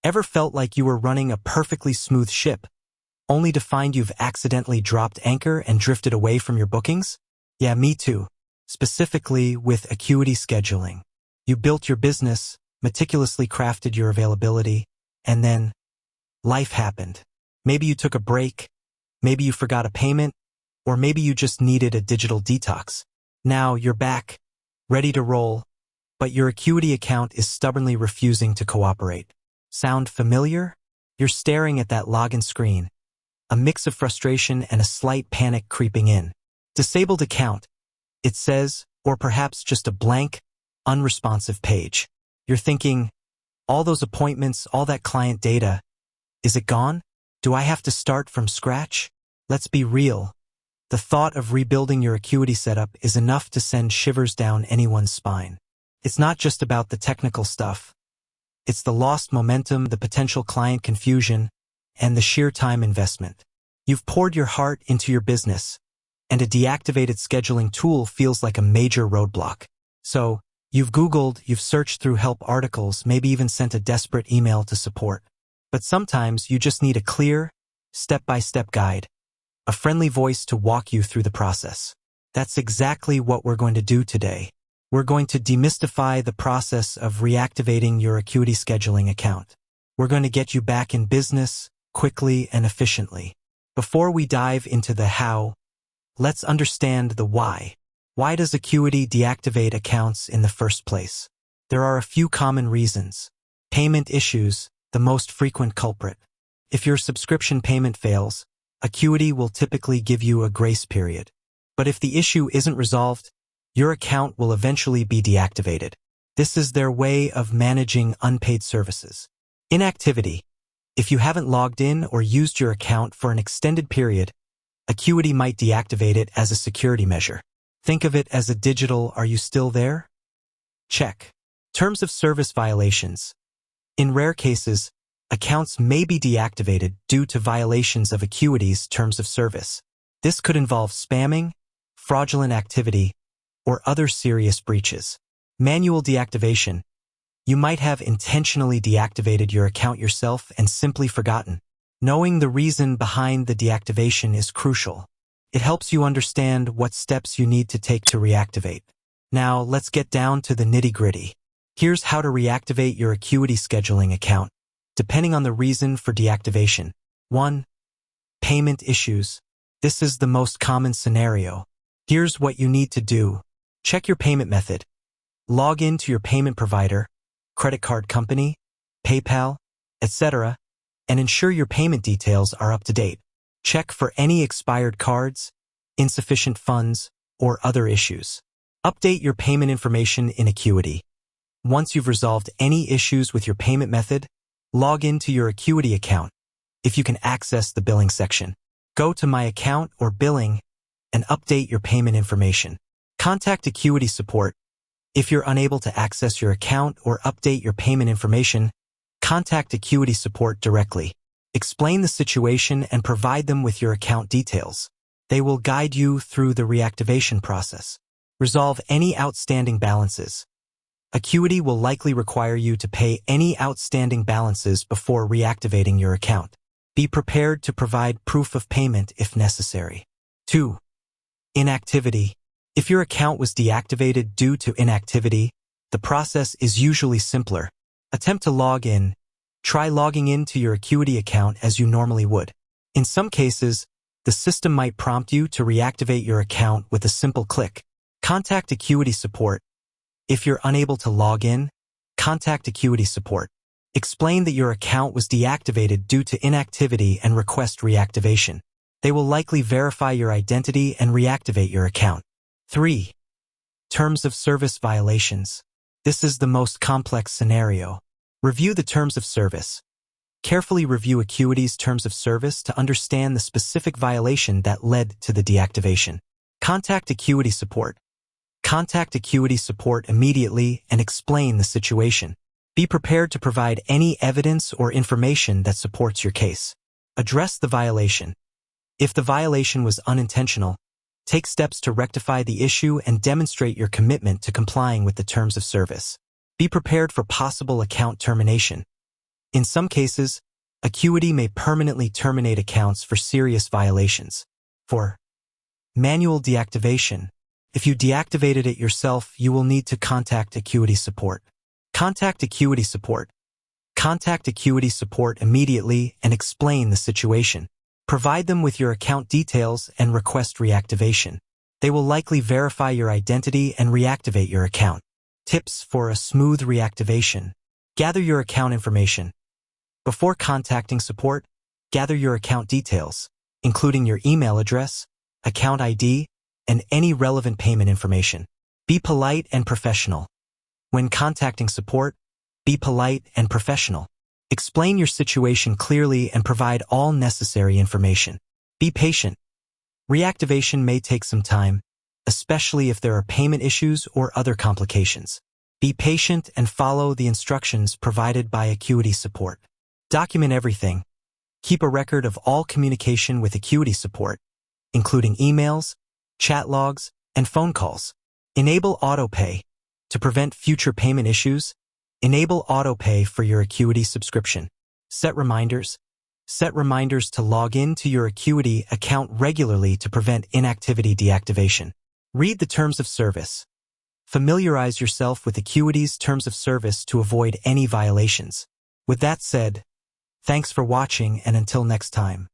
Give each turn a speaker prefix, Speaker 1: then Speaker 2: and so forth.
Speaker 1: Ever felt like you were running a perfectly smooth ship, only to find you've accidentally dropped anchor and drifted away from your bookings? Yeah, me too. Specifically with Acuity Scheduling. You built your business, meticulously crafted your availability, and then life happened. Maybe you took a break, maybe you forgot a payment, or maybe you just needed a digital detox. Now you're back, ready to roll, but your Acuity account is stubbornly refusing to cooperate. Sound familiar? You're staring at that login screen, a mix of frustration and a slight panic creeping in. Disabled account, it says, or perhaps just a blank, unresponsive page. You're thinking, all those appointments, all that client data, is it gone? Do I have to start from scratch? Let's be real. The thought of rebuilding your Acuity setup is enough to send shivers down anyone's spine. It's not just about the technical stuff. It's the lost momentum, the potential client confusion, and the sheer time investment. You've poured your heart into your business, and a deactivated scheduling tool feels like a major roadblock. So, you've Googled, you've searched through help articles, maybe even sent a desperate email to support. But sometimes you just need a clear, step-by-step guide, a friendly voice to walk you through the process. That's exactly what we're going to do today. We're going to demystify the process of reactivating your Acuity Scheduling account. We're going to get you back in business quickly and efficiently. Before we dive into the how, let's understand the why. Why does Acuity deactivate accounts in the first place? There are a few common reasons. Payment issues, the most frequent culprit. If your subscription payment fails, Acuity will typically give you a grace period. But if the issue isn't resolved, your account will eventually be deactivated. This is their way of managing unpaid services. Inactivity. If you haven't logged in or used your account for an extended period, Acuity might deactivate it as a security measure. Think of it as a digital "are you still there?" check. Terms of service violations. In rare cases, accounts may be deactivated due to violations of Acuity's terms of service. This could involve spamming, fraudulent activity, or other serious breaches. Manual deactivation. You might have intentionally deactivated your account yourself and simply forgotten. Knowing the reason behind the deactivation is crucial. It helps you understand what steps you need to take to reactivate. Now, let's get down to the nitty-gritty. Here's how to reactivate your Acuity Scheduling account, depending on the reason for deactivation. 1. Payment issues. This is the most common scenario. Here's what you need to do. Check your payment method. Log in to your payment provider, credit card company, PayPal, etc., and ensure your payment details are up to date. Check for any expired cards, insufficient funds, or other issues. Update your payment information in Acuity. Once you've resolved any issues with your payment method, log into your Acuity account. If you can access the billing section, go to My Account or Billing and update your payment information. Contact Acuity support. If you're unable to access your account or update your payment information, contact Acuity support directly. Explain the situation and provide them with your account details. They will guide you through the reactivation process. Resolve any outstanding balances. Acuity will likely require you to pay any outstanding balances before reactivating your account. Be prepared to provide proof of payment if necessary. 2. Inactivity. If your account was deactivated due to inactivity, the process is usually simpler. Attempt to log in. Try logging into your Acuity account as you normally would. In some cases, the system might prompt you to reactivate your account with a simple click. Contact Acuity support. If you're unable to log in, contact Acuity support. Explain that your account was deactivated due to inactivity and request reactivation. They will likely verify your identity and reactivate your account. 3. Terms of service violations. This is the most complex scenario. Review the terms of service. Carefully review Acuity's terms of service to understand the specific violation that led to the deactivation. Contact Acuity support. Contact Acuity support immediately and explain the situation. Be prepared to provide any evidence or information that supports your case. Address the violation. If the violation was unintentional, take steps to rectify the issue and demonstrate your commitment to complying with the terms of service. Be prepared for possible account termination. In some cases, Acuity may permanently terminate accounts for serious violations. For manual deactivation, if you deactivated it yourself, you will need to contact Acuity support. Contact Acuity support. Contact Acuity support immediately and explain the situation. Provide them with your account details and request reactivation. They will likely verify your identity and reactivate your account. Tips for a smooth reactivation. Gather your account information. Before contacting support, gather your account details, including your email address, account ID, and any relevant payment information. Be polite and professional. When contacting support, be polite and professional. Explain your situation clearly and provide all necessary information. Be patient. Reactivation may take some time, especially if there are payment issues or other complications. Be patient and follow the instructions provided by Acuity support. Document everything. Keep a record of all communication with Acuity support, including emails, chat logs, and phone calls. Enable autopay. To prevent future payment issues, enable autopay for your Acuity subscription. Set reminders. Set reminders to log in to your Acuity account regularly to prevent inactivity deactivation. Read the terms of service. Familiarize yourself with Acuity's terms of service to avoid any violations. With that said, thanks for watching, and until next time.